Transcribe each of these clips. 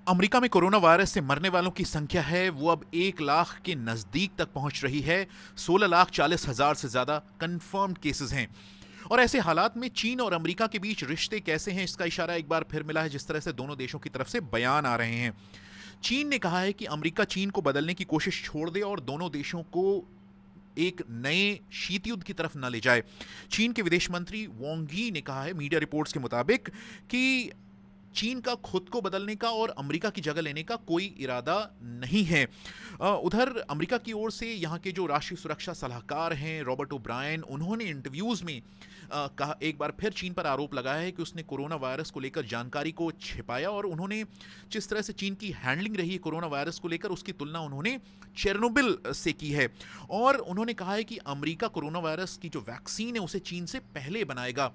America में corona virus से मरने वालों की संख्या है वो अब 1 लाख के नजदीक तक पहुंच रही है। 16,40,000 से ज्यादा कंफर्म्ड केसेस हैं। और ऐसे हालात में चीन और अमेरिका के बीच रिश्ते कैसे हैं, इसका इशारा एक बार फिर मिला है, जिस तरह से दोनों देशों की तरफ से बयान आ रहे हैं। चीन ने कहा है कि अमेरिका चीन को बदलने की कोशिश छोड़ दे और दोनों देशों को एक नए शीत युद्ध की तरफ न ले जाए। चीन के विदेश मंत्री वांग यी ने कहा है मीडिया रिपोर्ट्स के मुताबिक कि चीन का खुद को बदलने का और अमेरिका की जगह लेने का कोई इरादा नहीं है। उधर अमेरिका की ओर से यहाँ के जो राष्ट्रीय सुरक्षा सलाहकार हैं रॉबर्ट ओब्रायन, उन्होंने इंटरव्यूज में कहा, एक बार फिर चीन पर आरोप लगाया है कि उसने कोरोना वायरस को लेकर जानकारी को छिपाया और उन्होंने जिस तरह से चीन की हैंडलिंग रही है कोरोना वायरस को लेकर, उसकी तुलना उन्होंने चेरनोबिल से की है। और उन्होंने कहा है कि अमेरिका कोरोना वायरस की जो वैक्सीन है उसे चीन से पहले बनाएगा।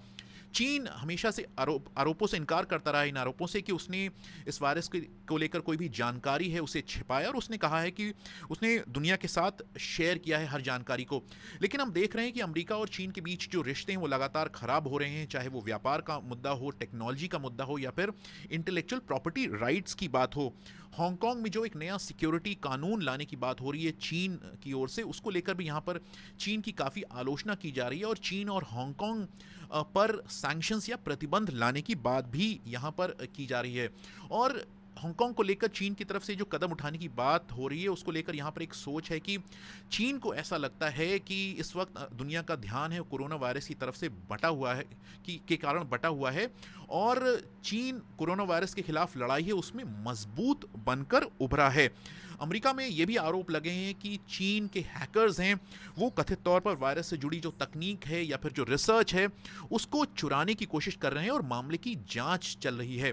चीन हमेशा से आरोपों से इनकार करता रहा, इन आरोपों से कि उसने इस वायरस को लेकर कोई भी जानकारी है उसे छिपाया, और उसने कहा है कि उसने दुनिया के साथ शेयर किया है हर जानकारी को। लेकिन हम देख रहे हैं कि अमेरिका और चीन के बीच जो रिश्ते हैं वो लगातार खराब हो रहे हैं, चाहे वो व्यापार का मुद्दा हो, टेक्नोलॉजी का मुद्दा हो या फिर इंटेलेक्चुअल प्रॉपर्टी राइट्स की बात हो। हांगकांग में जो एक नया सिक्योरिटी कानून लाने की बात हो रही है चीन की ओर से, उसको लेकर भी यहाँ पर चीन की काफ़ी आलोचना की जा रही है और चीन और हांगकांग पर सैंक्शंस या प्रतिबंध लाने की बात भी यहाँ पर की जा रही है। और हांगकांग को लेकर चीन की तरफ से जो कदम उठाने की बात हो रही है उसको लेकर यहाँ पर एक सोच है कि चीन को ऐसा लगता है कि इस वक्त दुनिया का ध्यान है कोरोना वायरस की तरफ से बटा हुआ है, के कारण बटा हुआ है, और चीन कोरोना वायरस के खिलाफ लड़ाई है उसमें मजबूत बनकर उभरा है। अमेरिका में ये भी आरोप लगे हैं कि चीन के हैकर्स हैं वो कथित तौर पर वायरस से जुड़ी जो तकनीक है या फिर जो रिसर्च है उसको चुराने की कोशिश कर रहे हैं और मामले की जांच चल रही है।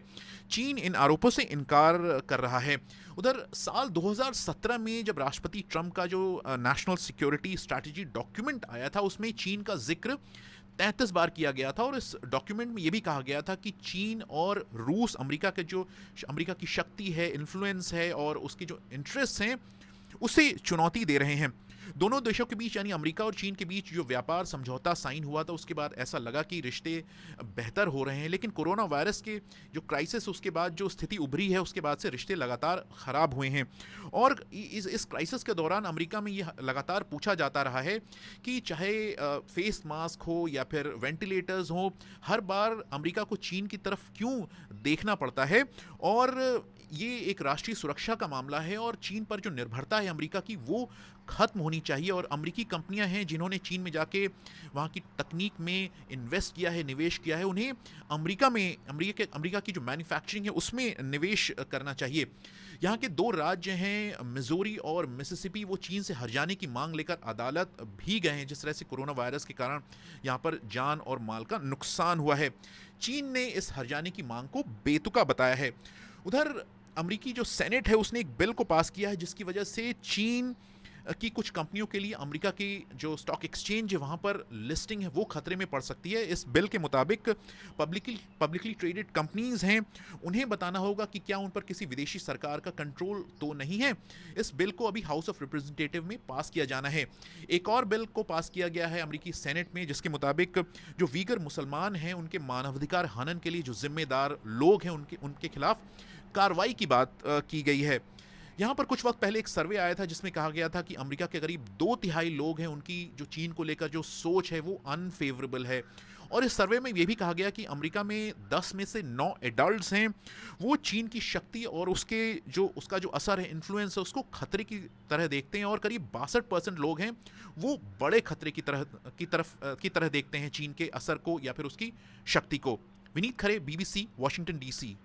चीन इन आरोपों से इनकार कर रहा है। उधर साल 2017 में जब राष्ट्रपति ट्रंप का जो नेशनल सिक्योरिटी स्ट्रैटेजी डॉक्यूमेंट आया था उसमें चीन का जिक्र 33 बार किया गया था, और इस डॉक्यूमेंट में यह भी कहा गया था कि चीन और रूस अमेरिका की शक्ति है, इन्फ्लुएंस है और उसके जो इंटरेस्ट हैं उसे चुनौती दे रहे हैं। दोनों देशों के बीच यानी अमेरिका और चीन के बीच जो व्यापार समझौता साइन हुआ था उसके बाद ऐसा लगा कि रिश्ते बेहतर हो रहे हैं, लेकिन कोरोना वायरस के जो क्राइसिस उसके बाद जो स्थिति उभरी है उसके बाद से रिश्ते लगातार खराब हुए हैं। और इस क्राइसिस के दौरान अमेरिका में यह लगातार पूछा जाता रहा है कि चाहे फेस मास्क हो या फिर वेंटिलेटर्स हो, हर बार अमेरिका को चीन की तरफ क्यों देखना पड़ता है। और ये एक राष्ट्रीय सुरक्षा का मामला है और चीन पर जो निर्भरता है अमेरिका की वो खत्म होनी चाहिए। और अमेरिकी कंपनियां हैं जिन्होंने चीन में जाके वहाँ की तकनीक में इन्वेस्ट किया है, निवेश किया है, उन्हें अमेरिका की जो मैन्युफैक्चरिंग है उसमें निवेश करना चाहिए। यहाँ के 2 राज्य हैं मिजोरी और मिसिसिपी, वो चीन से हट जाने की मांग लेकर अदालत भी गए हैं जिस तरह से कोरोना वायरस के कारण यहाँ पर जान और माल का नुकसान हुआ है। चीन ने इस हट जाने की मांग को बेतुका बताया है। उधर अमेरिकी जो सेनेट है उसने एक बिल को पास किया है जिसकी वजह से चीन की कुछ कंपनियों के लिए अमेरिका की जो स्टॉक एक्सचेंज है वहाँ पर लिस्टिंग है वो खतरे में पड़ सकती है। इस बिल के मुताबिक पब्लिकली ट्रेडेड कंपनीज हैं उन्हें बताना होगा कि क्या उन पर किसी विदेशी सरकार का कंट्रोल तो नहीं है। इस बिल को अभी हाउस ऑफ रिप्रेजेंटेटिव में पास किया जाना है। एक और बिल को पास किया गया है अमेरिकी सेनेट में जिसके मुताबिक जो वीगर मुसलमान हैं उनके मानवाधिकार हनन के लिए जो जिम्मेदार लोग हैं उनके खिलाफ कार्रवाई की बात की गई है। यहाँ पर कुछ वक्त पहले एक सर्वे आया था जिसमें कहा गया था कि अमेरिका के करीब 2/3 लोग हैं उनकी जो चीन को लेकर जो सोच है वो अनफेवरेबल है। और इस सर्वे में ये भी कहा गया कि अमेरिका में 10 में से 9 एडल्ट्स हैं वो चीन की शक्ति और उसका जो असर है, इन्फ्लुएंस है, उसको खतरे की तरह देखते हैं। और करीब 62% लोग हैं वो बड़े खतरे की तरह देखते हैं चीन के असर को या फिर उसकी शक्ति को। विनीत खरे, BBC, वॉशिंगटन DC।